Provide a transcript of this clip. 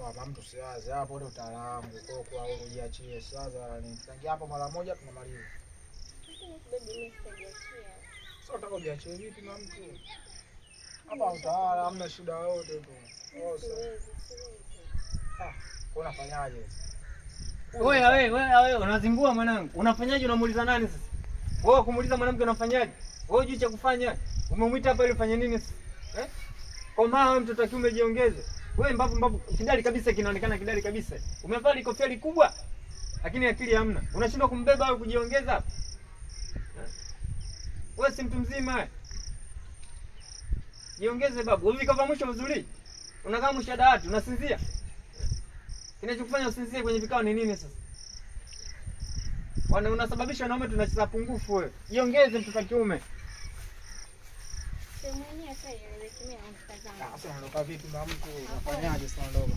mama mtu siwaze hapo ndio utaalamu kwa ujiachie sasa nitangia hapo mara moja tunamaliza. Sasa utaka ujiachie vipi na mtu? Hapa utaala hamna shida yote tu. Unafanyaje? Wewe unazingua mwanangu. Unafanyaje unamuuliza nani sasa? Wewe kumuuliza mwanamke unafanyaje? Wewe hujui cha kufanya. Umemwita hapa ili ufanye nini sasa? Komaa wewe mtoto wa kiume jiongeze. Wewe mbavu kidali kabisa kinaonekana kidali kabisa. Umevaa kofia likubwa lakini akili hamna. Unashindwa kumbeba au kujiongeza? Wewe si mtu mzima. Jiongeze babu. Wewe kava mwisho mzuri. Unakaa mwisho dawati, unasinzia. Kinachokufanya usinzie kwenye vikao ni nini sasa? Unasababisha wanaume tunacheza pungufu wewe. Jiongeze mtoto wa kiume. Sasa unaondoka vipi na mtu? Unafanyaje sasa ndogo?